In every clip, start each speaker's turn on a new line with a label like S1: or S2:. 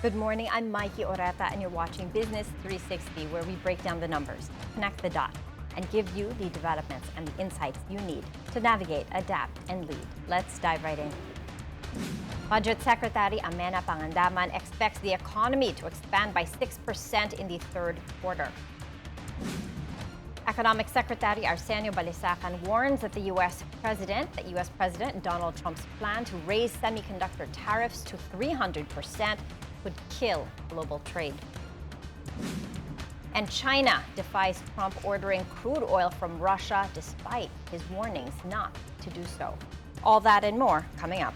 S1: Good morning, I'm Maiki Oreta and you're watching Business 360, where we break down the numbers, connect the dots, and give you the developments and the insights you need to navigate, adapt, and lead. Let's dive right in. Budget Secretary Amenah Pangandaman expects the economy to expand by 6% in the third quarter. Economic Secretary Arsenio Balisacan warns that U.S. President Donald Trump's plan to raise semiconductor tariffs to 300% would kill global trade. And China defies Trump ordering crude oil from Russia despite his warnings not to do so. All that and more coming up.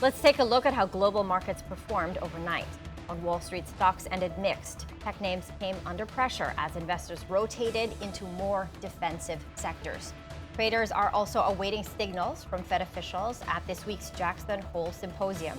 S1: Let's take a look at how global markets performed overnight. On Wall Street, stocks ended mixed. Tech names came under pressure as investors rotated into more defensive sectors. Traders are also awaiting signals from Fed officials at this week's Jackson Hole Symposium.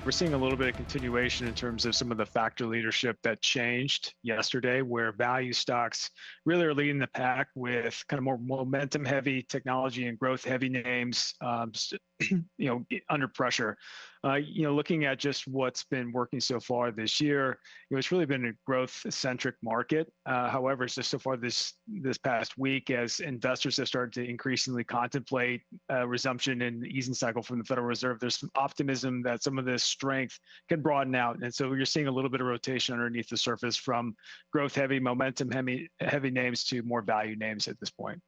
S2: We're seeing a little bit of continuation in terms of some of the factor leadership that changed yesterday, where value stocks really are leading the pack with kind of more momentum-heavy technology and growth-heavy names, under pressure. Looking at just what's been working so far this year, it's really been a growth-centric market. However, it's just so far this past week, as investors have started to increasingly contemplate resumption in the easing cycle from the Federal Reserve, there's some optimism that some of this strength can broaden out. And so you're seeing a little bit of rotation underneath the surface from growth-heavy, momentum-heavy names to more value names at this point.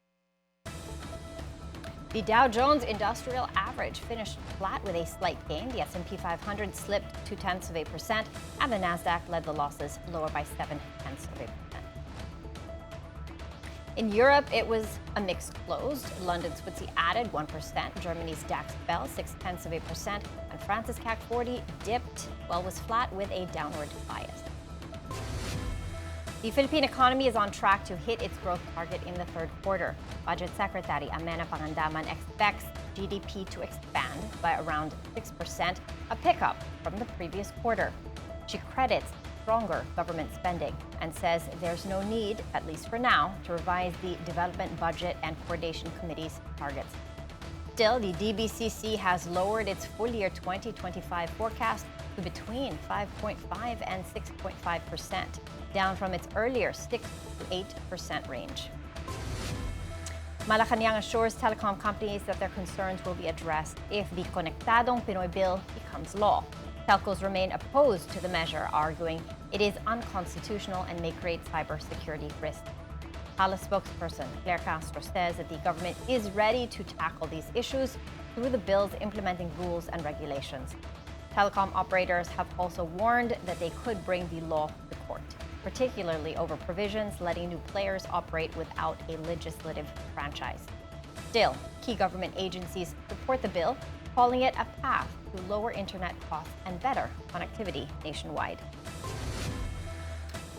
S1: The Dow Jones Industrial Average finished flat with a slight gain. The S&P 500 slipped 0.2%, and the Nasdaq led the losses, lower by 0.7%. In Europe, it was a mixed close. London's FTSE added 1%, Germany's DAX fell 0.6%, and France's CAC 40 dipped, was flat with a downward bias. The Philippine economy is on track to hit its growth target in the third quarter. Budget Secretary Amenah Pangandaman expects GDP to expand by around 6%, a pickup from the previous quarter. She credits stronger government spending and says there's no need, at least for now, to revise the Development Budget and Coordination Committee's targets. Still, the DBCC has lowered its full-year 2025 forecast to between 5.5 and 6.5%, down from its earlier 6 to 8% range. Malacanang assures telecom companies that their concerns will be addressed if the Konektadong Pinoy Bill becomes law. Telcos remain opposed to the measure, arguing it is unconstitutional and may create cybersecurity risks. HALA spokesperson Claire Castro says that the government is ready to tackle these issues through the bill's implementing rules and regulations. Telecom operators have also warned that they could bring the law to court, particularly over provisions letting new players operate without a legislative franchise. Still, key government agencies support the bill, calling it a path to lower internet costs and better connectivity nationwide.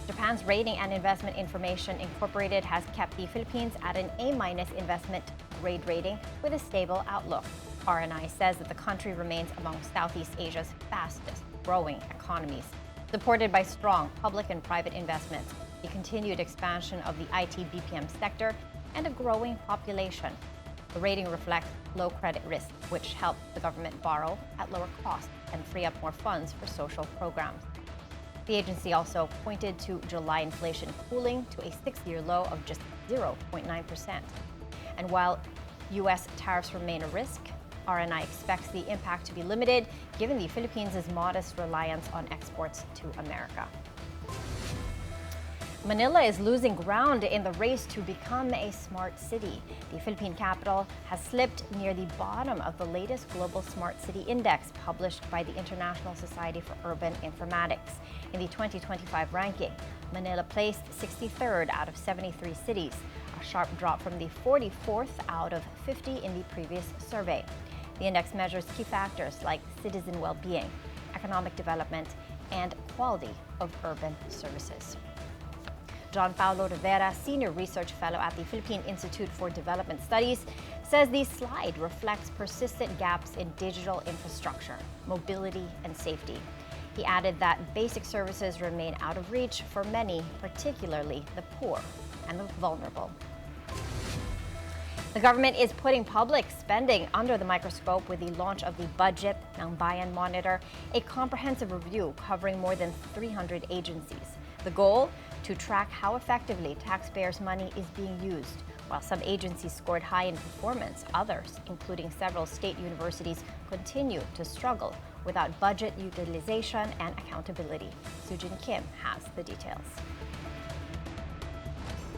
S1: Japan's Rating and Investment Information Incorporated has kept the Philippines at an A- investment grade rating with a stable outlook. R&I says that the country remains among Southeast Asia's fastest growing economies, supported by strong public and private investments, the continued expansion of the IT BPM sector, and a growing population. The rating reflects low credit risk, which helps the government borrow at lower cost and free up more funds for social programs. The agency also pointed to July inflation cooling to a 6-year low of just 0.9%. And while U.S. tariffs remain a risk, R&I expects the impact to be limited, given the Philippines' modest reliance on exports to America. Manila is losing ground in the race to become a smart city. The Philippine capital has slipped near the bottom of the latest Global Smart City Index published by the International Society for Urban Informatics. In the 2025 ranking, Manila placed 63rd out of 73 cities, a sharp drop from the 44th out of 50 in the previous survey. The index measures key factors like citizen well-being, economic development, and quality of urban services. John Paulo Rivera, Senior Research Fellow at the Philippine Institute for Development Studies, says the slide reflects persistent gaps in digital infrastructure, mobility, and safety. He added that basic services remain out of reach for many, particularly the poor and the vulnerable. The government is putting public spending under the microscope with the launch of the Budget ng Bayan Monitor, a comprehensive review covering more than 300 agencies. The goal? To track how effectively taxpayers' money is being used. While some agencies scored high in performance, others, including several state universities, continue to struggle without budget utilization and accountability. Sujin Kim has the details.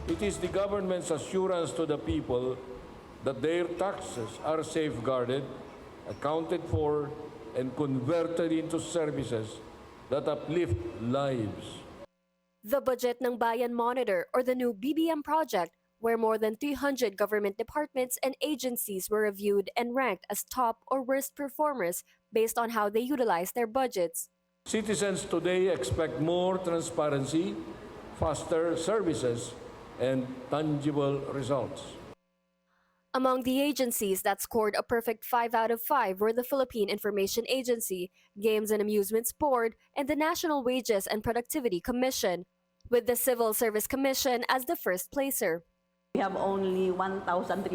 S3: It is the government's assurance to the people that their taxes are safeguarded, accounted for, and converted into services that uplift lives.
S4: The Budget ng Bayan Monitor, or the new BBM project, where more than 300 government departments and agencies were reviewed and ranked as top or worst performers based on how they utilize their budgets.
S3: Citizens today expect more transparency, faster services, and tangible results.
S4: Among the agencies that scored a perfect 5 out of 5 were the Philippine Information Agency, Games and Amusements Board, and the National Wages and Productivity Commission, with the Civil Service Commission as the first placer.
S5: We have only 1,300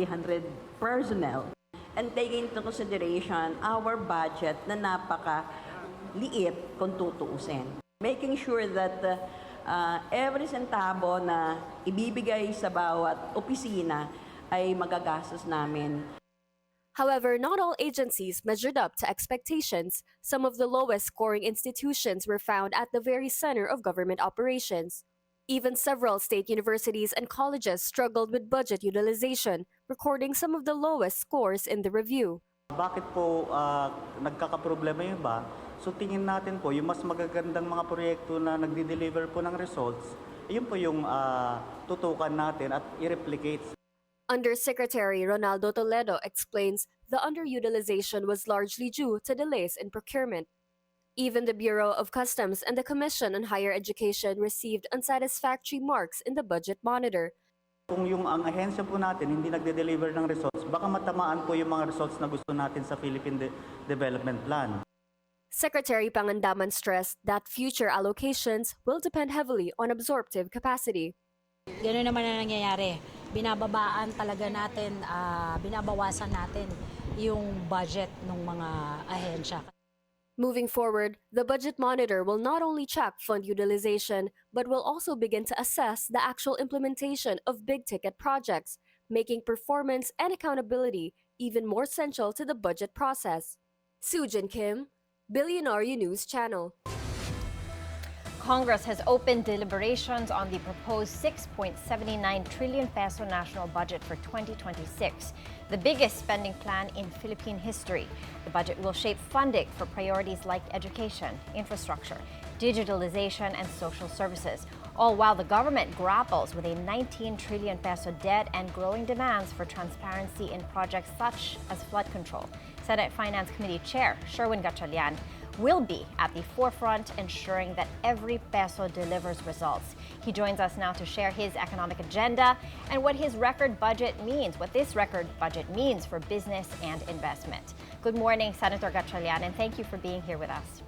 S5: personnel, and taking into consideration our budget na napaka-liit kung tutuusin. Making sure that every centavo na ibibigay sa bawat opisina ay magagastos namin.
S4: However, not all agencies measured up to expectations. Some of the lowest scoring institutions were found at the very center of government operations. Even several state universities and colleges struggled with budget utilization, recording some of the lowest scores in the review.
S6: Bakit po nagkakaproblema yung iba? So tingin natin po, yung mas magagandang mga proyekto na nagdi-deliver po ng results, yun po yung tutukan natin at i-replicate.
S4: Undersecretary Ronaldo Toledo explains the underutilization was largely due to delays in procurement. Even the Bureau of Customs and the Commission on Higher Education received unsatisfactory marks in the budget monitor.
S6: Kung yung ang ahensya po natin hindi nagde-deliver ng results, baka matamaan po yung mga results na gusto natin sa Philippine Development Plan.
S4: Secretary Pangandaman stressed that future allocations will depend heavily on absorptive capacity.
S7: Gano'n naman na nangyayari. Binababaan talaga natin, binabawasan natin yung budget ng mga ahensya.
S4: Moving forward, the budget monitor will not only check fund utilization, but will also begin to assess the actual implementation of big-ticket projects, making performance and accountability even more central to the budget process. Sujin Kim, Bilyonaryo News Channel.
S1: Congress has opened deliberations on the proposed 6.79 trillion peso national budget for 2026, the biggest spending plan in Philippine history. The budget will shape funding for priorities like education, infrastructure, digitalization, and social services, all while the government grapples with a 19 trillion peso debt and growing demands for transparency in projects such as flood control. Senate Finance Committee Chair Sherwin Gatchalian will be at the forefront, ensuring that every peso delivers results. He joins us now to share his economic agenda and what this record budget means for business and investment. Good morning, Senator Gatchalian, and thank you for being here with us.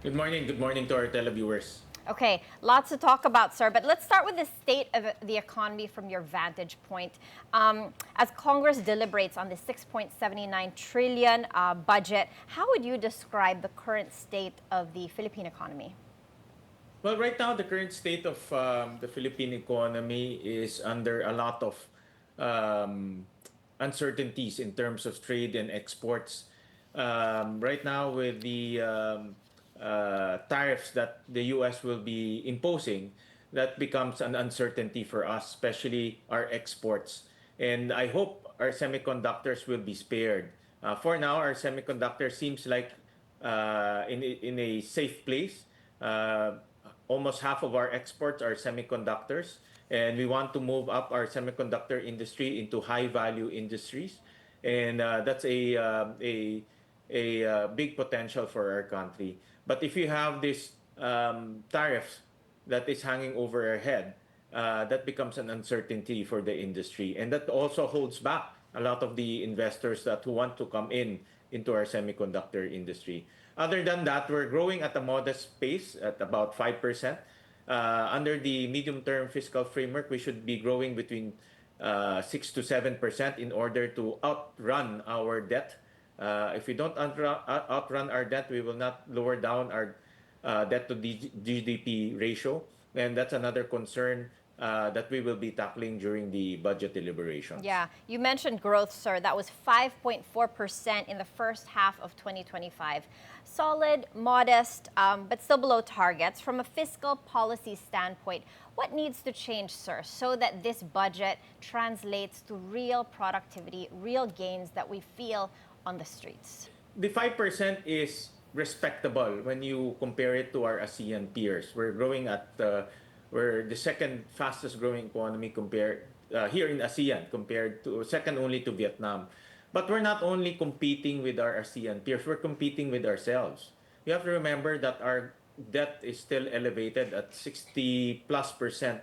S8: Good morning to our televiewers.
S1: Okay, lots to talk about, sir, but let's start with the state of the economy from your vantage point. As Congress deliberates on the 6.79 trillion budget, how would you describe the current state of the Philippine economy?
S8: Well, right now, the current state of the Philippine economy is under a lot of uncertainties in terms of trade and exports. Right now, with the tariffs that the U.S. will be imposing, that becomes an uncertainty for us, especially our exports. And I hope our semiconductors will be spared. For now, our semiconductor seems like in a safe place. Almost half of our exports are semiconductors, and we want to move up our semiconductor industry into high-value industries, and that's a big potential for our country. But if you have this tariffs that is hanging over our head, that becomes an uncertainty for the industry, and that also holds back a lot of the investors who want to come into our semiconductor industry. Other than that, we're growing at a modest pace at about 5%. Under the medium-term fiscal framework, we should be growing between 6 to 7% in order to outrun our debt. If we don't outrun our debt, we will not lower down our debt to GDP ratio. And that's another concern that we will be tackling during the budget deliberations.
S1: Yeah, you mentioned growth, sir. That was 5.4% in the first half of 2025. Solid, modest, but still below targets. From a fiscal policy standpoint, what needs to change, sir, so that this budget translates to real productivity, real gains that we feel on the streets?
S8: The 5% is respectable when you compare it to our ASEAN peers. We're growing at we're the second fastest growing economy compared here in ASEAN, compared to second only to Vietnam. But we're not only competing with our ASEAN peers, we're competing with ourselves. You have to remember that our debt is still elevated at 60+%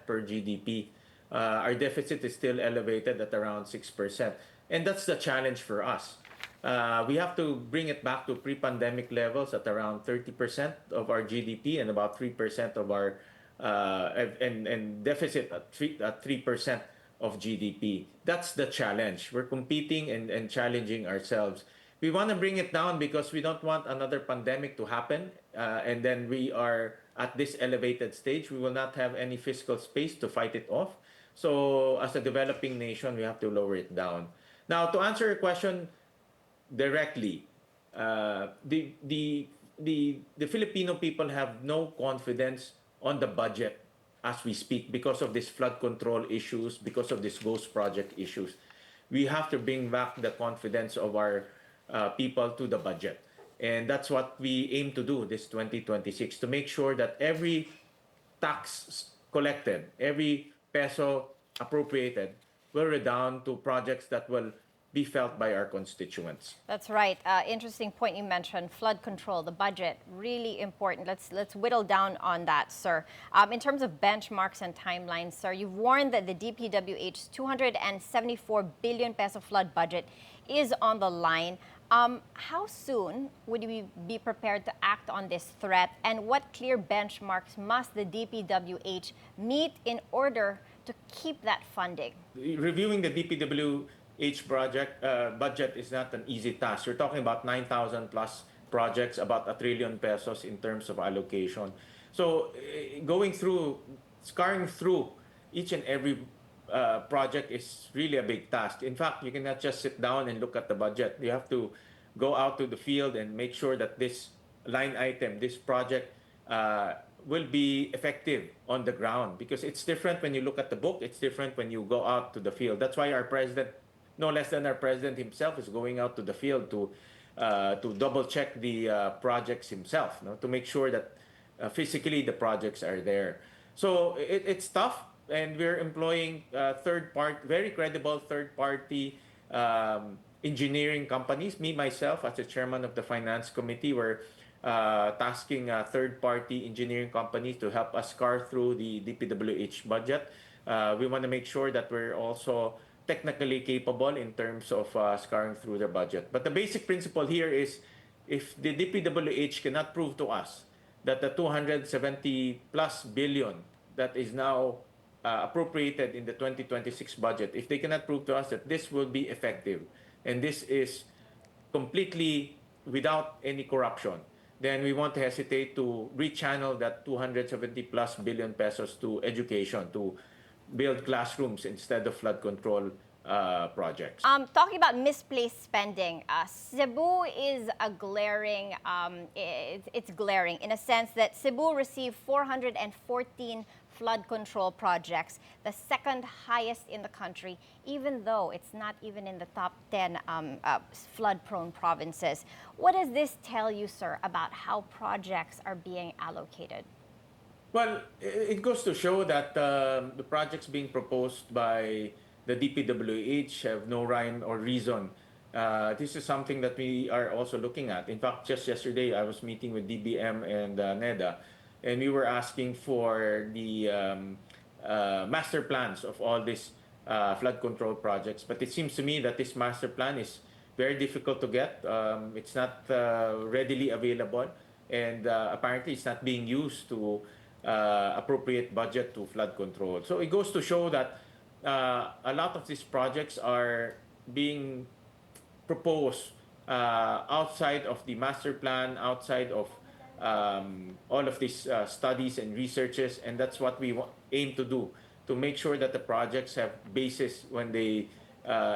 S8: per GDP. Our deficit is still elevated at around 6%. And that's the challenge for us. We have to bring it back to pre-pandemic levels at around 30% of our GDP and about 3% of our and deficit at 3% of GDP. That's the challenge. We're competing and challenging ourselves. We want to bring it down because we don't want another pandemic to happen, and then we are at this elevated stage. We will not have any fiscal space to fight it off. So as a developing nation, we have to lower it down. Now, to answer your question directly, the Filipino people have no confidence on the budget as we speak because of these flood control issues, because of these ghost project issues. We have to bring back the confidence of our people to the budget. And that's what we aim to do this 2026, to make sure that every tax collected, every peso appropriated will redound to projects that will be felt by our constituents.
S1: That's right. Interesting point you mentioned. Flood control, the budget, really important. Let's whittle down on that, sir. In terms of benchmarks and timelines, sir, you've warned that the DPWH's 274 billion peso flood budget is on the line. How soon would we be prepared to act on this threat, and what clear benchmarks must the DPWH meet in order to keep that funding?
S8: Reviewing the DPWH project budget is not an easy task. We're talking about 9,000 plus projects, about 1 trillion pesos in terms of allocation. So scarring through each and every project is really a big task. In fact, you cannot just sit down and look at the budget. You have to go out to the field and make sure that this line item, this project, will be effective on the ground, because it's different when you look at the book. It's different when you go out to the field. That's why our president, no less than our president himself, is going out to the field to double check the projects himself, to make sure that physically the projects are there. So it's tough, and we're employing very credible third-party engineering companies. Me, myself, as the chairman of the Finance Committee, we're tasking third-party engineering companies to help us scar through the DPWH budget. We want to make sure that we're also technically capable in terms of scarring through the budget. But the basic principle here is, if the DPWH cannot prove to us that the 270 plus billion that is now appropriated in the 2026 budget, if they cannot prove to us that this will be effective and this is completely without any corruption, then we won't hesitate to rechannel that 270 plus billion pesos to education, to build classrooms instead of flood control projects.
S1: Talking about misplaced spending, Cebu is a glaring, it's glaring in a sense that Cebu received 414 flood control projects, the second highest in the country, even though it's not even in the top 10 flood-prone provinces. What does this tell you, sir, about how projects are being allocated?
S8: Well, it goes to show that the projects being proposed by the DPWH have no rhyme or reason. This is something that we are also looking at. In fact, just yesterday, I was meeting with DBM and NEDA, and we were asking for the master plans of all these flood control projects. But it seems to me that this master plan is very difficult to get. It's not readily available, and apparently it's not being used to appropriate budget to flood control. So it goes to show that a lot of these projects are being proposed outside of the master plan, outside of all of these studies and researches, and that's what we aim to do, to make sure that the projects have basis when they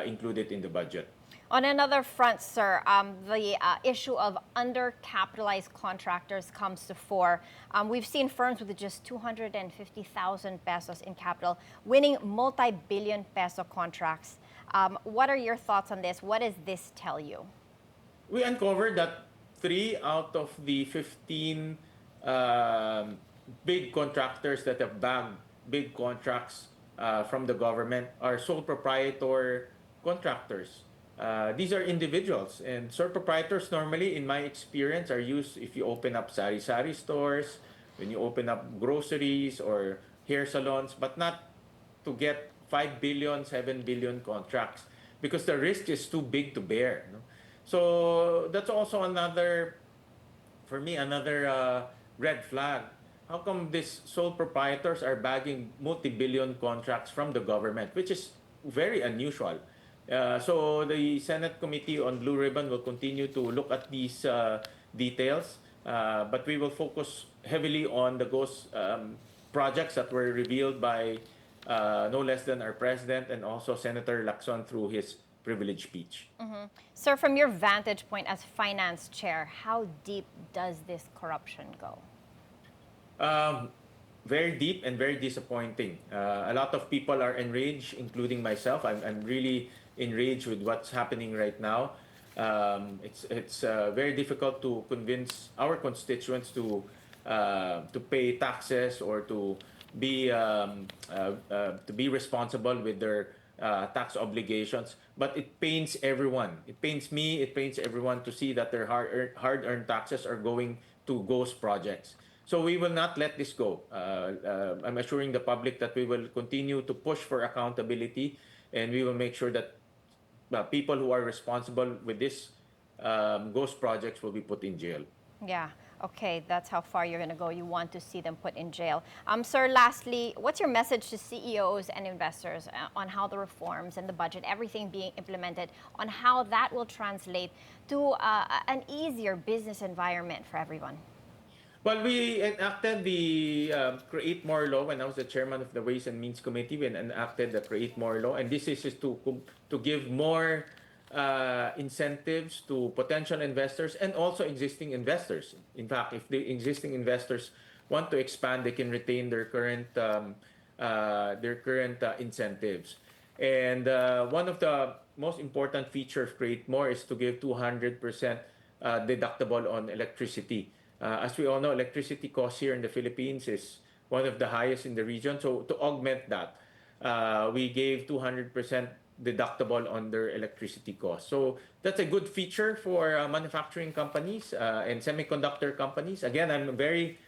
S8: include it in the budget.
S1: On another front, sir, the issue of undercapitalized contractors comes to fore. We've seen firms with just 250,000 pesos in capital winning multi-billion peso contracts. What are your thoughts on this? What does this tell you?
S8: We uncovered that 3 out of the 15 big contractors that have bagged big contracts from the government are sole proprietor contractors. These are individuals, and sole proprietors normally, in my experience, are used if you open up sari-sari stores, when you open up groceries or hair salons, but not to get 5 billion, 7 billion contracts, because the risk is too big to bear. No? So that's also another, for me, another red flag. How come these sole proprietors are bagging multi-billion contracts from the government, which is very unusual? So the Senate Committee on Blue Ribbon will continue to look at these details, but we will focus heavily on the ghost projects that were revealed by no less than our President and also Senator Lacson through his privilege speech.
S1: Mm-hmm. Sir, from your vantage point as finance chair, how deep does this corruption go?
S8: Very deep and very disappointing. A lot of people are enraged, including myself. I'm really enraged with what's happening right now. It's very difficult to convince our constituents to pay taxes or to be responsible with their tax obligations. But it pains everyone. It pains me. It pains everyone to see that their hard-earned taxes are going to ghost projects. So we will not let this go. I'm assuring the public that we will continue to push for accountability, and we will make sure that people who are responsible with this ghost projects will be put in jail.
S1: Yeah, okay, that's how far you're going to go. You want to see them put in jail. Sir, lastly, what's your message to CEOs and investors on how the reforms and the budget, everything being implemented, on how that will translate to an easier business environment for everyone?
S8: Well, we enacted the Create More Law when I was the chairman of the Ways and Means Committee. We enacted the Create More Law, and this is to give more incentives to potential investors and also existing investors. In fact, if the existing investors want to expand, they can retain their current incentives. And one of the most important features of Create More is to give 200% deductible on electricity. As we all know, electricity costs here in the Philippines is one of the highest in the region. So to augment that, we gave 200% deductible on their electricity costs. So that's a good feature for manufacturing companies and semiconductor companies. Again, I'm very,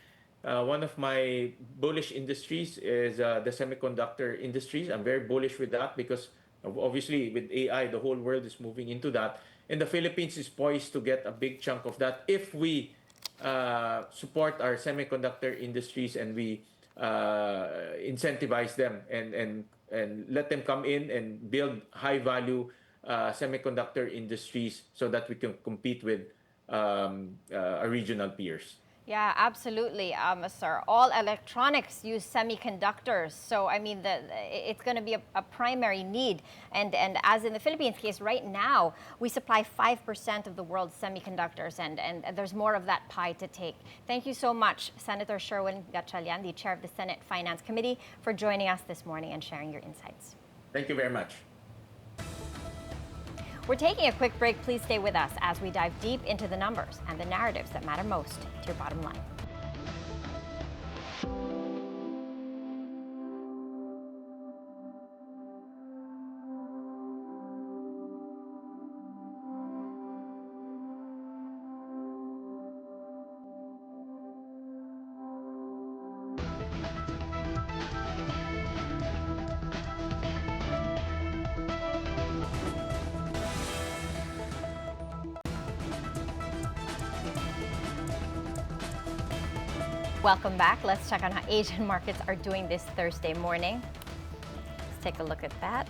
S8: one of my bullish industries is the semiconductor industries. I'm very bullish with that because obviously with AI, the whole world is moving into that. And the Philippines is poised to get a big chunk of that if we support our semiconductor industries and we incentivize them and let them come in and build high value semiconductor industries so that we can compete with our regional peers.
S1: Yeah, absolutely, sir. All electronics use semiconductors. So, I mean, it's going to be a primary need. And as in the Philippines case, right now, we supply 5% of the world's semiconductors, and there's more of that pie to take. Thank you so much, Senator Sherwin Gatchalian, the chair of the Senate Finance Committee, for joining us this morning and sharing your insights.
S8: Thank you very much.
S1: We're taking a quick break. Please stay with us as we dive deep into the numbers and the narratives that matter most to your bottom line. Welcome back. Let's check on how Asian markets are doing this Thursday morning. take a look at that.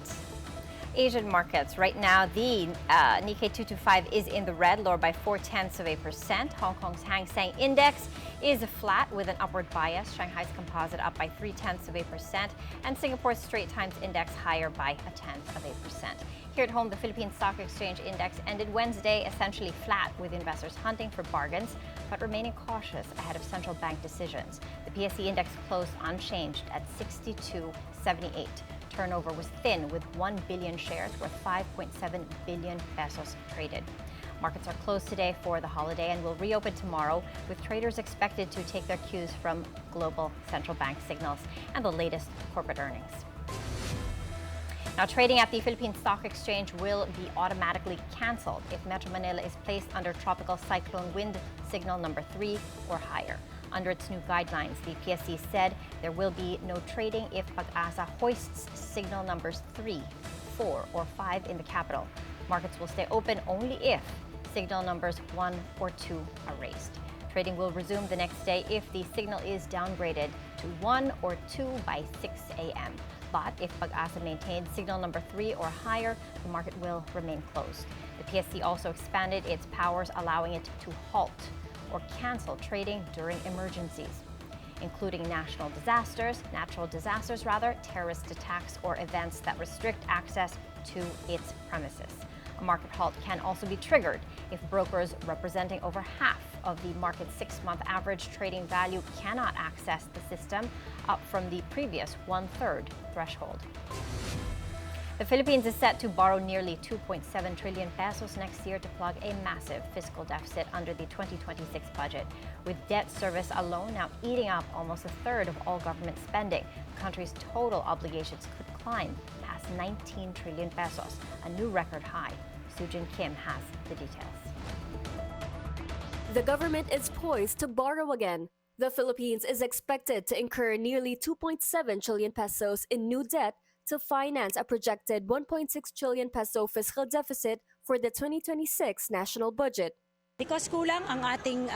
S1: Asian markets. Right now, the Nikkei 225 is in the red, lower by 0.4%. Hong Kong's Hang Seng Index is flat with an upward bias. Shanghai's Composite up by 0.3%. And Singapore's Straits Times Index higher by 0.1%. Here at home, the Philippine Stock Exchange Index ended Wednesday essentially flat, with investors hunting for bargains but remaining cautious ahead of central bank decisions. The PSE Index closed unchanged at 62.78. Turnover was thin, with 1 billion shares worth 5.7 billion pesos traded. Markets are closed today for the holiday and will reopen tomorrow, with traders expected to take their cues from global central bank signals and the latest corporate earnings. Now, trading at the Philippine Stock Exchange will be automatically canceled if Metro Manila is placed under tropical cyclone wind signal number 3 or higher. Under its new guidelines, the PSC said there will be no trading if Pag-asa hoists signal numbers 3, 4, or 5 in the capital. Markets will stay open only if signal numbers 1 or 2 are raised. Trading will resume the next day if the signal is downgraded to 1 or 2 by 6 a.m. But if Pag-asa maintains signal number 3 or higher, the market will remain closed. The PSC also expanded its powers, allowing it to halt or cancel trading during emergencies, including natural disasters, terrorist attacks, or events that restrict access to its premises. A market halt can also be triggered if brokers representing over half of the market's 6-month average trading value cannot access the system, up from the previous 1/3 threshold. The Philippines is set to borrow nearly 2.7 trillion pesos next year to plug a massive fiscal deficit under the 2026 budget. With debt service alone now eating up almost 1/3 of all government spending, the country's total obligations could climb past 19 trillion pesos, a new record high. Sujin Kim has the details.
S4: The government is poised to borrow again. The Philippines is expected to incur nearly 2.7 trillion pesos in new debt to finance a projected 1.6 trillion peso fiscal deficit for the 2026 national budget.
S7: Because kulang ang ating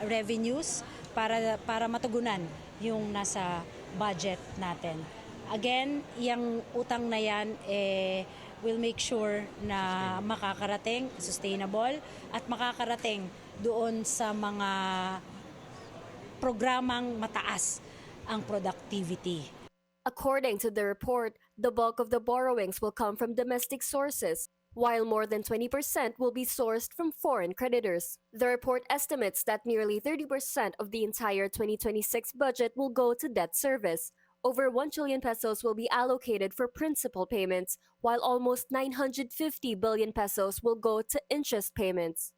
S7: revenues para matugunan yung nasa budget natin. Again, yung utang na yan will make sure na makakarating, sustainable, at makakarating doon sa mga programang mataas ang productivity.
S4: According to the report, the bulk of the borrowings will come from domestic sources, while more than 20% will be sourced from foreign creditors. The report estimates that nearly 30% of the entire 2026 budget will go to debt service. Over 1 trillion pesos will be allocated for principal payments, while almost 950 billion pesos will go to interest payments.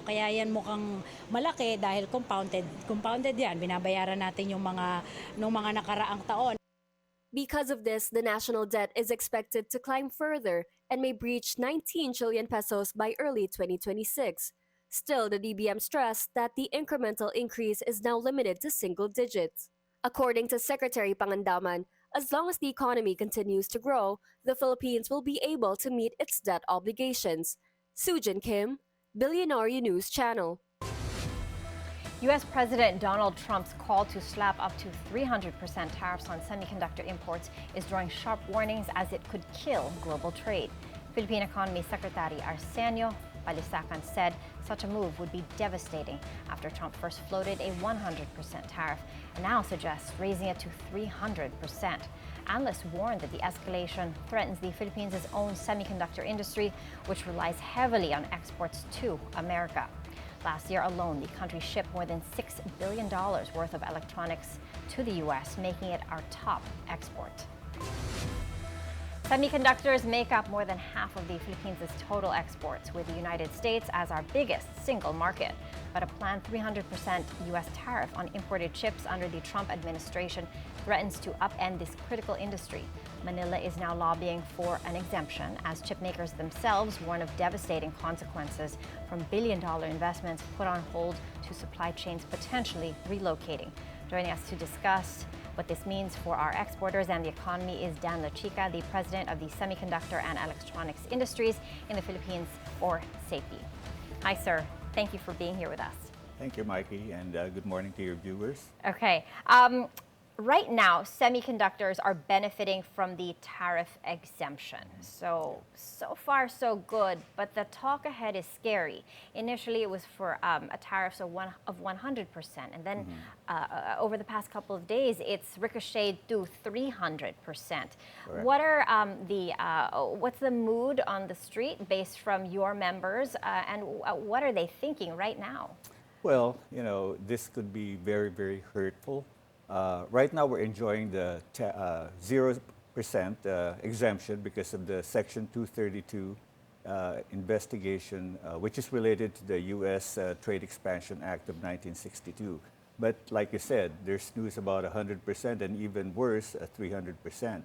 S7: Kaya yan mukhang malaki dahil compounded yan. Binabayaran natin yung mga nakaraang taon.
S4: Because of this, the national debt is expected to climb further and may breach 19 trillion pesos by early 2026. Still, the DBM stressed that the incremental increase is now limited to single digits. According to Secretary Pangandaman, as long as the economy continues to grow, the Philippines will be able to meet its debt obligations. Sujin Kim, Bilyonaryo News Channel.
S1: U.S. President Donald Trump's call to slap up to 300% tariffs on semiconductor imports is drawing sharp warnings as it could kill global trade. Philippine Economy Secretary Arsenio Balisacan said such a move would be devastating after Trump first floated a 100% tariff and now suggests raising it to 300%. Analysts warn that the escalation threatens the Philippines' own semiconductor industry, which relies heavily on exports to America. Last year alone, the country shipped more than $6 billion worth of electronics to the U.S., making it our top export. Semiconductors make up more than half of the Philippines' total exports, with the United States as our biggest single market. But a planned 300% U.S. tariff on imported chips under the Trump administration threatens to upend this critical industry. Manila is now lobbying for an exemption, as chip makers themselves warn of devastating consequences from billion-dollar investments put on hold to supply chains potentially relocating. Joining us to discuss what this means for our exporters and the economy is Dan Lachica, the president of the Semiconductor and Electronics Industries in the Philippines, or SAPI. Hi, sir. Thank you for being here with us.
S9: Thank you, Maiki, and good morning to your viewers.
S1: Okay. right now, semiconductors are benefiting from the tariff exemption. So far, so good, but the talk ahead is scary. Initially, it was for a tariff of 100%, and then over the past couple of days, it's ricocheted to 300%. What are what's the mood on the street based from your members, and what are they thinking right now?
S9: Well, this could be very, very hurtful. Right now, we're enjoying the 0% exemption because of the Section 232 investigation, which is related to the U.S. Trade Expansion Act of 1962. But like you said, there's news about 100% and even worse, 300%.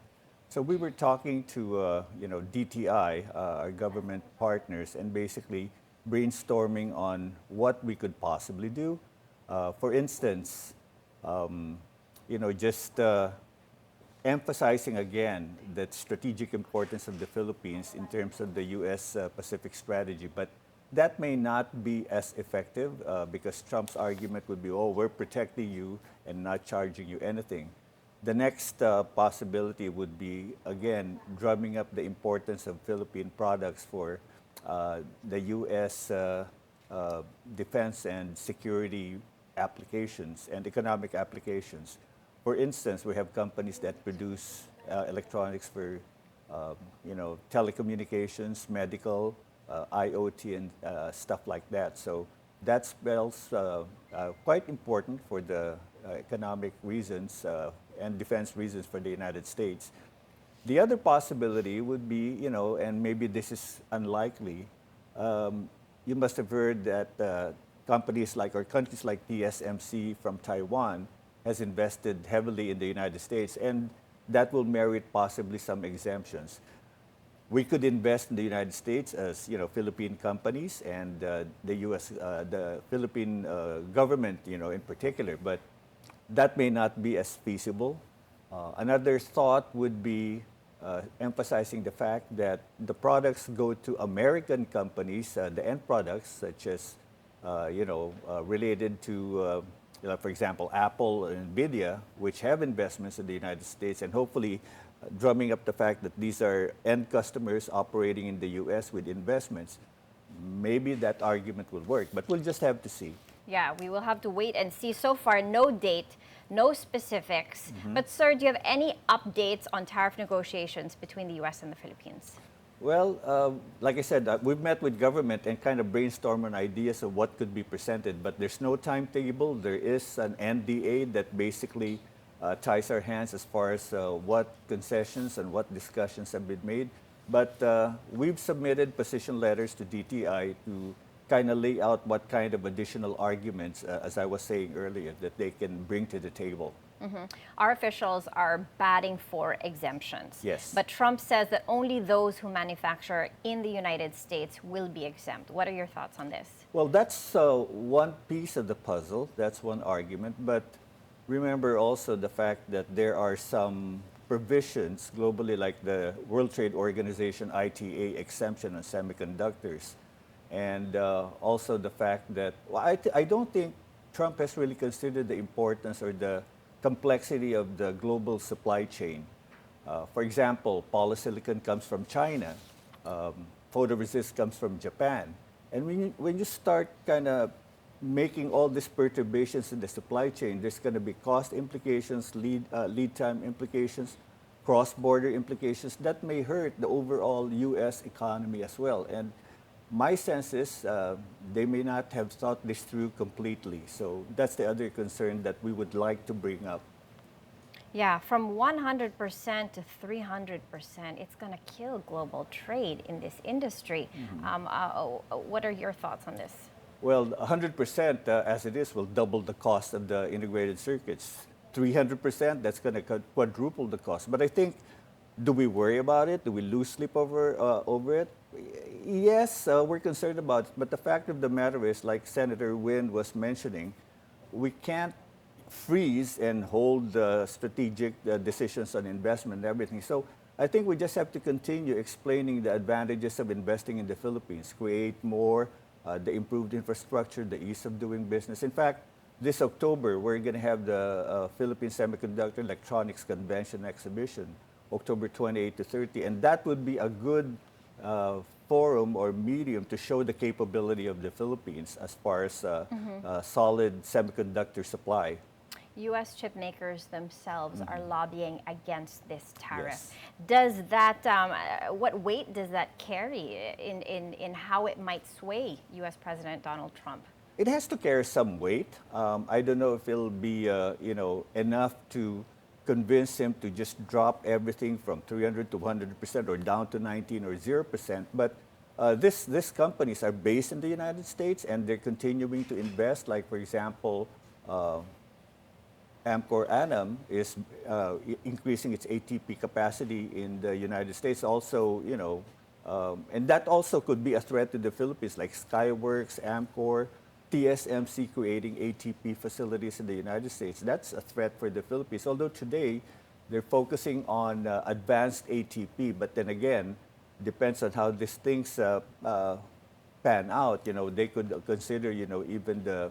S9: So we were talking to DTI, our government partners, and basically brainstorming on what we could possibly do. For instance, just emphasizing again that strategic importance of the Philippines in terms of the U.S. Pacific strategy. But that may not be as effective because Trump's argument would be, oh, we're protecting you and not charging you anything. The next possibility would be, again, drumming up the importance of Philippine products for the U.S. Defense and security applications and economic applications. For instance, we have companies that produce electronics for, telecommunications, medical, IoT, and stuff like that. So that spells quite important for the economic reasons and defense reasons for the United States. The other possibility would be, and maybe this is unlikely, you must have heard that companies like, or countries like TSMC from Taiwan has invested heavily in the United States, and that will merit possibly some exemptions. We could invest in the United States as, Philippine companies and the U.S., the Philippine government, in particular, but that may not be as feasible. Another thought would be emphasizing the fact that the products go to American companies, the end products, such as, related to, for example, Apple and NVIDIA, which have investments in the United States, and hopefully drumming up the fact that these are end customers operating in the U.S. with investments. Maybe that argument will work, but we'll just have to see.
S1: Yeah, we will have to wait and see. So far, no date, no specifics. But sir, do you have any updates on tariff negotiations between the U.S. and the Philippines?
S9: Well, like I said, we've met with government and kind of brainstormed on ideas of what could be presented, but there's no timetable. There is an NDA that basically ties our hands as far as what concessions and what discussions have been made. But we've submitted position letters to DTI to kind of lay out what kind of additional arguments, as I was saying earlier, that they can bring to the table.
S1: Our officials are batting for exemptions.
S9: Yes.
S1: But Trump says that only those who manufacture in the United States will be exempt. What are your thoughts on this?
S9: Well, that's one piece of the puzzle. That's one argument. But remember also the fact that there are some provisions globally, like the World Trade Organization ITA exemption on semiconductors. And also the fact that, well, I don't think Trump has really considered the importance or the complexity of the global supply chain. For example, polysilicon comes from China, photoresist comes from Japan. And when you start kind of making all these perturbations in the supply chain, there's going to be cost implications, lead time implications, cross-border implications that may hurt the overall U.S. economy as well. And my sense is they may not have thought this through completely. So that's the other concern that we would like to bring up.
S1: Yeah, from 100% to 300%, it's going to kill global trade in this industry. What are your thoughts on this?
S9: Well, 100% as it is will double the cost of the integrated circuits. 300%, that's going to quadruple the cost. But I think, do we worry about it? Do we lose sleep over it? Yes, we're concerned about it. But the fact of the matter is, like Senator Wynn was mentioning, we can't freeze and hold strategic decisions on investment and everything. So I think we just have to continue explaining the advantages of investing in the Philippines, create more, the improved infrastructure, the ease of doing business. In fact, this October, we're going to have the Philippine Semiconductor Electronics Convention Exhibition, October 28 to 30, and that would be a good forum or medium to show the capability of the Philippines as far as solid semiconductor supply.
S1: U.S. chip makers themselves are lobbying against this tariff.
S9: Yes.
S1: Does that, what weight does that carry in how it might sway U.S. President Donald Trump?
S9: It has to carry some weight. I don't know if it'll be enough to convince him to just drop everything from 300 to 100% or down to 19 or 0%. But these companies are based in the United States and they're continuing to invest. Like, for example, Amcor Anam is increasing its ATP capacity in the United States. Also, and that also could be a threat to the Philippines, like Skyworks, Amcor, TSMC creating ATP facilities in the United States. That's a threat for the Philippines. Although today they're focusing on advanced ATP, but then again, depends on how these things pan out. They could consider, even the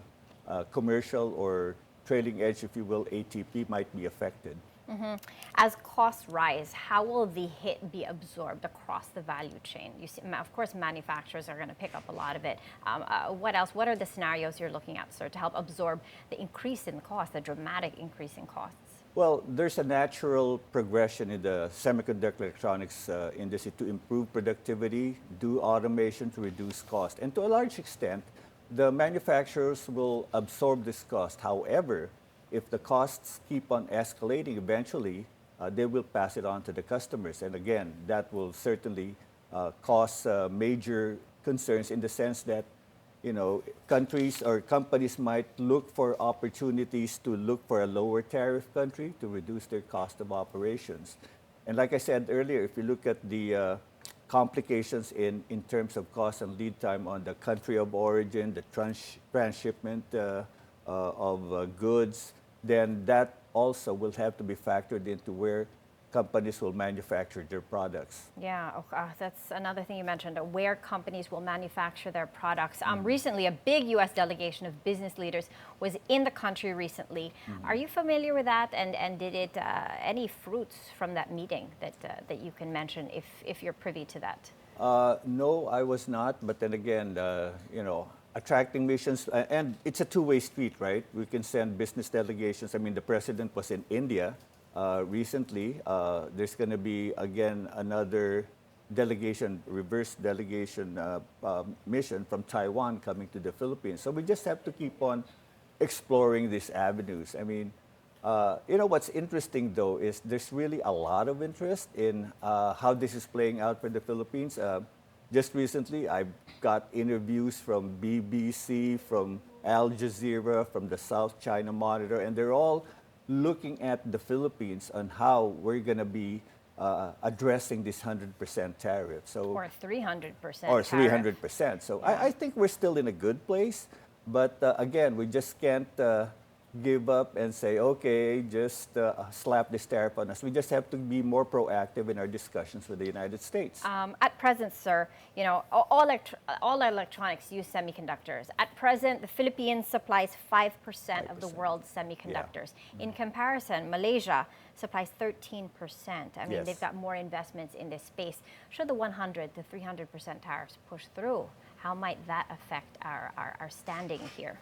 S9: commercial or trailing edge, if you will, ATP might be affected.
S1: As costs rise, how will the hit be absorbed across the value chain? You see, of course, manufacturers are going to pick up a lot of it. What else? What are the scenarios you're looking at, sir, to help absorb the increase in cost, the dramatic increase in costs?
S9: Well, there's a natural progression in the semiconductor electronics industry to improve productivity, do automation to reduce cost. And to a large extent, the manufacturers will absorb this cost. However, if the costs keep on escalating eventually, they will pass it on to the customers. And again, that will certainly cause major concerns in the sense that, countries or companies might look for opportunities to look for a lower tariff country to reduce their cost of operations. And like I said earlier, if you look at the complications in terms of cost and lead time on the country of origin, the transshipment of goods, then that also will have to be factored into where companies will manufacture their products.
S1: Yeah, that's another thing you mentioned, where companies will manufacture their products. Recently, a big U.S. delegation of business leaders was in the country recently. Are you familiar with that? And did it any fruits from that meeting that you can mention if you're privy to that?
S9: No, I was not. But then again, attracting missions, and it's a two-way street, right? We can send business delegations. I mean, the president was in India recently. There's going to be, again, another delegation, reverse delegation mission from Taiwan coming to the Philippines. So we just have to keep on exploring these avenues. I mean, what's interesting, though, is there's really a lot of interest in how this is playing out for the Philippines. Just recently, I got interviews from BBC, from Al Jazeera, from the South China Monitor, and they're all looking at the Philippines on how we're going to be addressing this 100% tariff. So,
S1: or 300%.
S9: Or 300%. So yeah. I think we're still in a good place. But again, we just can't give up and say, okay, just slap this tariff on us. We just have to be more proactive in our discussions with the United States.
S1: At present, sir, all electronics use semiconductors. At present, the Philippines supplies 5% of the world's semiconductors. Yeah. In comparison, Malaysia supplies 13%. I mean, they've got more investments in this space. Should the 100 to 300% tariffs push through, how might that affect our standing here?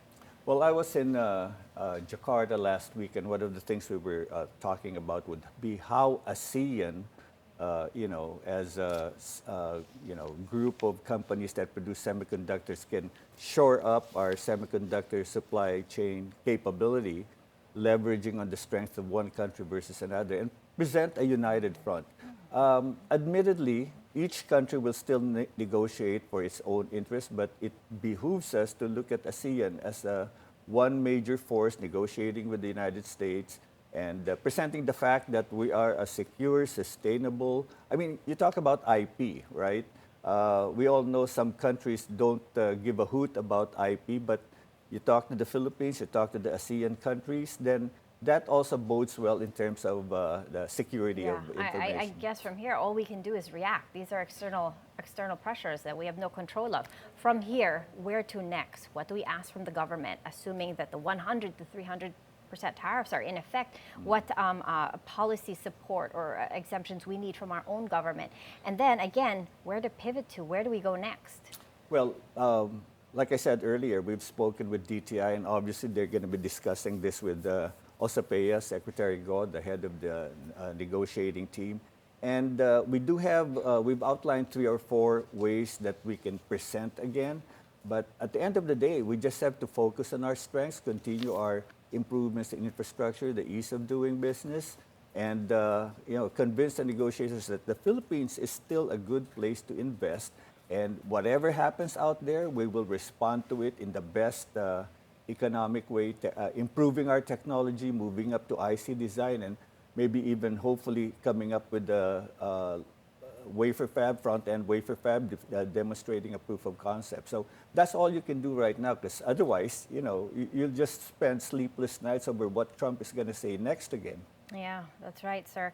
S9: Well, I was in Jakarta last week, and one of the things we were talking about would be how ASEAN, as a group of companies that produce semiconductors, can shore up our semiconductor supply chain capability, leveraging on the strength of one country versus another, and present a united front. Admittedly, each country will still negotiate for its own interest, but it behooves us to look at ASEAN as one major force negotiating with the United States and presenting the fact that we are a secure, sustainable. I mean, you talk about IP, right? We all know some countries don't give a hoot about IP, but you talk to the Philippines, you talk to the ASEAN countries, then that also bodes well in terms of the security
S1: Yeah,
S9: of information.
S1: I guess from here, all we can do is react. These are external pressures that we have no control of. From here, where to next? What do we ask from the government, assuming that the 100 to 300% tariffs are in effect? What policy support or exemptions we need from our own government? And then again, where to pivot to? Where do we go next?
S9: Well, like I said earlier, we've spoken with DTI, and obviously they're going to be discussing this with Osapea, Secretary Go, the head of the negotiating team. And we do have, we've outlined 3 or 4 ways that we can present again. But at the end of the day, we just have to focus on our strengths, continue our improvements in infrastructure, the ease of doing business, and convince the negotiators that the Philippines is still a good place to invest. And whatever happens out there, we will respond to it in the best economic way, improving our technology, moving up to IC design, and maybe even hopefully coming up with a wafer fab, front-end wafer fab, demonstrating a proof of concept. So that's all you can do right now, because otherwise, you'll just spend sleepless nights over what Trump is going to say next again.
S1: Yeah, that's right, sir.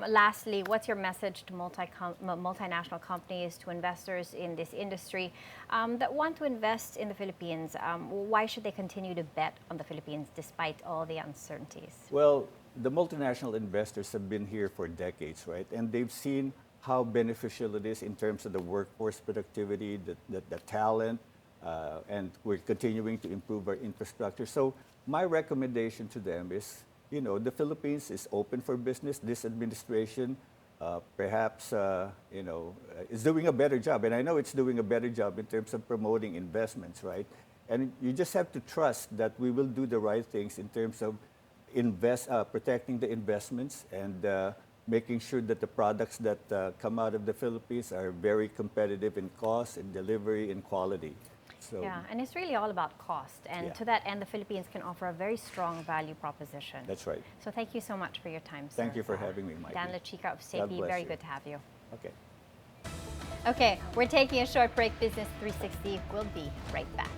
S1: Lastly, what's your message to multinational companies, to investors in this industry that want to invest in the Philippines? Why should they continue to bet on the Philippines despite all the uncertainties?
S9: Well, the multinational investors have been here for decades, right? And they've seen how beneficial it is in terms of the workforce productivity, the talent, and we're continuing to improve our infrastructure. So my recommendation to them is, the Philippines is open for business. This administration perhaps, is doing a better job. And I know it's doing a better job in terms of promoting investments, right? And you just have to trust that we will do the right things in terms of protecting the investments and making sure that the products that come out of the Philippines are very competitive in cost, in delivery, and quality. So,
S1: yeah, and it's really all about cost. And to that end, the Philippines can offer a very strong value proposition.
S9: That's right.
S1: So thank you so much for your time, sir.
S9: Thank you for having me, Maiki.
S1: Dan Lachica of Citi, very good to have you.
S9: Okay.
S1: Okay, we're taking a short break. Business 360 will be right back.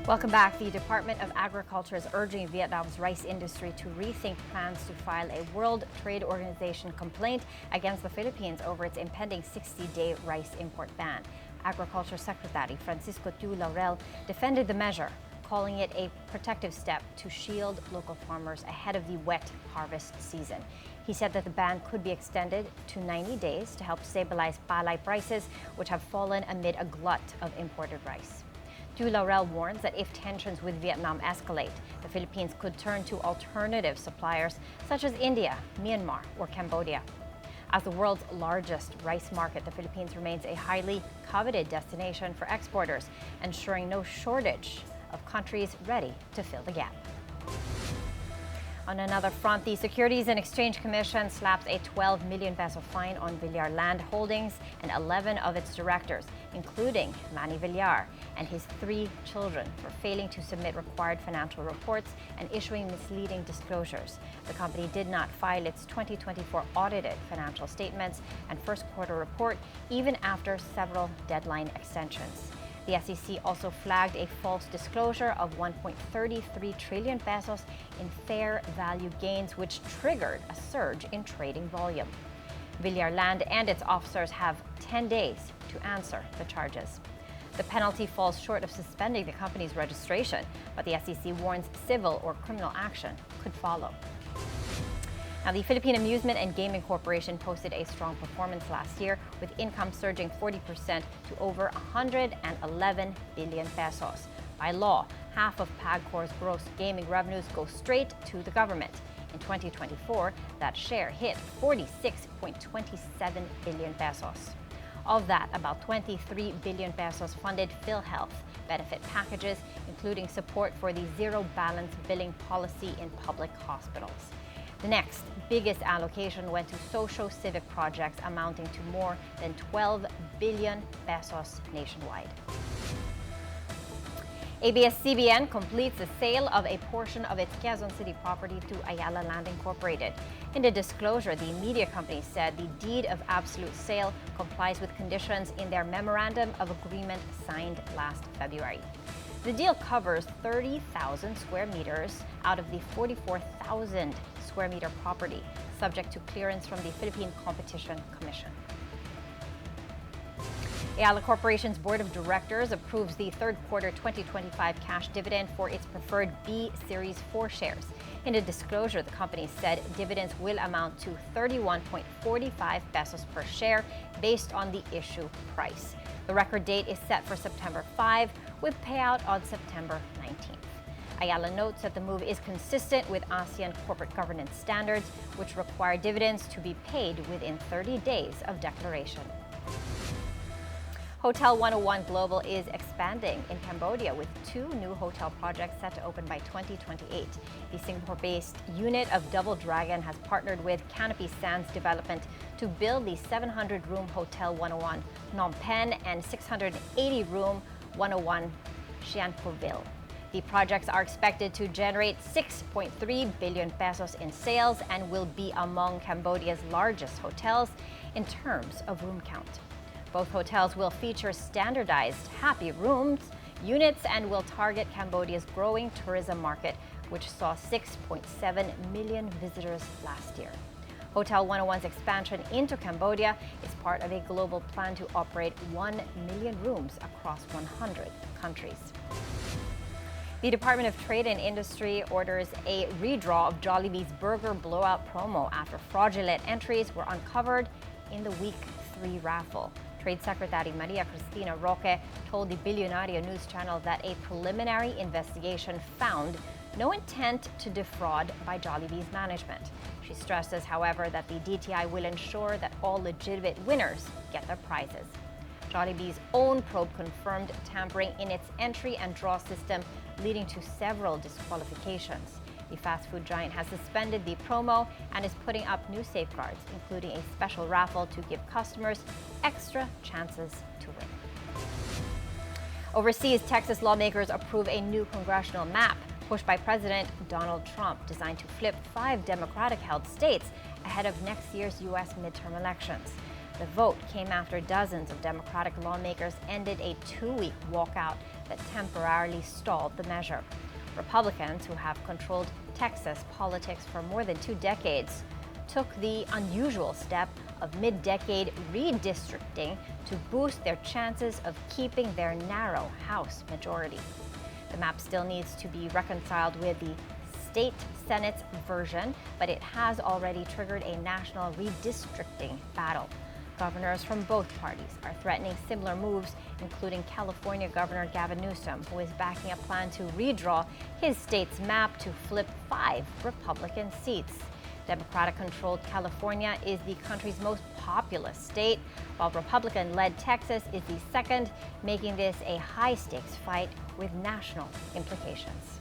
S1: Welcome back. The Department of Agriculture is urging Vietnam's rice industry to rethink plans to file a World Trade Organization complaint against the Philippines over its impending 60-day rice import ban. Agriculture Secretary Francisco Tu Laurel defended the measure, calling it a protective step to shield local farmers ahead of the wet harvest season. He said that the ban could be extended to 90 days to help stabilize palay prices, which have fallen amid a glut of imported rice. Tu Laurel warns that if tensions with Vietnam escalate, the Philippines could turn to alternative suppliers such as India, Myanmar, or Cambodia. As the world's largest rice market, the Philippines remains a highly coveted destination for exporters, ensuring no shortage of countries ready to fill the gap. On another front, the Securities and Exchange Commission slaps a 12 million peso fine on Villar Land Holdings and 11 of its directors, including Manny Villar and his 3 children, for failing to submit required financial reports and issuing misleading disclosures. The company did not file its 2024 audited financial statements and first quarter report, even after several deadline extensions. The SEC also flagged a false disclosure of 1.33 trillion pesos in fair value gains, which triggered a surge in trading volume. Villar Land and its officers have 10 days to answer the charges. The penalty falls short of suspending the company's registration, but the SEC warns civil or criminal action could follow. Now, the Philippine Amusement and Gaming Corporation posted a strong performance last year, with income surging 40% to over 111 billion pesos. By law, half of PAGCOR's gross gaming revenues go straight to the government. In 2024, that share hit 46.27 billion pesos. Of that, about 23 billion pesos funded PhilHealth benefit packages, including support for the zero balance billing policy in public hospitals. The next biggest allocation went to socio-civic projects amounting to more than 12 billion pesos nationwide. ABS-CBN completes the sale of a portion of its Quezon City property to Ayala Land Incorporated. In the disclosure, the media company said the deed of absolute sale complies with conditions in their memorandum of agreement signed last February. The deal covers 30,000 square meters out of the 44,000 square meter property, subject to clearance from the Philippine Competition Commission. Ayala Corporation's Board of Directors approves the third quarter 2025 cash dividend for its preferred B Series 4 shares. In a disclosure, the company said dividends will amount to 31.45 pesos per share based on the issue price. The record date is set for September 5, with payout on September 19th. Ayala notes that the move is consistent with ASEAN corporate governance standards, which require dividends to be paid within 30 days of declaration. Hotel 101 Global is expanding in Cambodia with 2 new hotel projects set to open by 2028. The Singapore-based unit of Double Dragon has partnered with Canopy Sands Development to build the 700-room Hotel 101 Phnom Penh and 680-room 101 Sihanoukville. The projects are expected to generate 6.3 billion pesos in sales and will be among Cambodia's largest hotels in terms of room count. Both hotels will feature standardized happy rooms units and will target Cambodia's growing tourism market, which saw 6.7 million visitors last year. Hotel 101's expansion into Cambodia is part of a global plan to operate 1 million rooms across 100 countries. The Department of Trade and Industry orders a redraw of Jollibee's Burger Blowout promo after fraudulent entries were uncovered in the Week 3 raffle. Trade Secretary Maria Cristina Roque told the Bilyonaryo news channel that a preliminary investigation found no intent to defraud by Jollibee's management. She stresses, however, that the DTI will ensure that all legitimate winners get their prizes. Jollibee's own probe confirmed tampering in its entry and draw system, leading to several disqualifications. The fast food giant has suspended the promo and is putting up new safeguards, including a special raffle to give customers extra chances to win. Overseas, Texas lawmakers approve a new congressional map pushed by President Donald Trump, designed to flip 5 Democratic-held states ahead of next year's U.S. midterm elections. The vote came after dozens of Democratic lawmakers ended a 2-week walkout that temporarily stalled the measure. Republicans, who have controlled Texas politics for more than 2 decades, took the unusual step of mid-decade redistricting to boost their chances of keeping their narrow House majority. The map still needs to be reconciled with the state Senate's version, but it has already triggered a national redistricting battle. Governors from both parties are threatening similar moves, including California Governor Gavin Newsom, who is backing a plan to redraw his state's map to flip 5 Republican seats. Democratic-controlled California is the country's most populous state, while Republican-led Texas is the second, making this a high-stakes fight with national implications.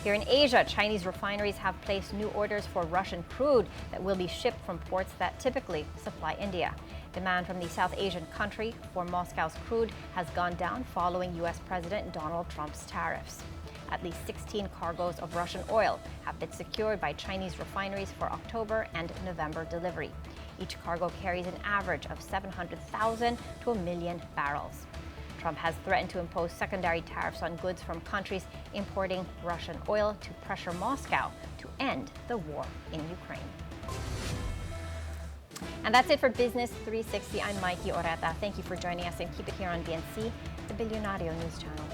S1: Here in Asia, Chinese refineries have placed new orders for Russian crude that will be shipped from ports that typically supply India. Demand from the South Asian country for Moscow's crude has gone down following U.S. President Donald Trump's tariffs. At least 16 cargoes of Russian oil have been secured by Chinese refineries for October and November delivery. Each cargo carries an average of 700,000 to 1 million barrels. Trump has threatened to impose secondary tariffs on goods from countries importing Russian oil to pressure Moscow to end the war in Ukraine. And that's it for Business 360. I'm Maiki Oreta. Thank you for joining us, and keep it here on BNC, the Bilyonaryo News Channel.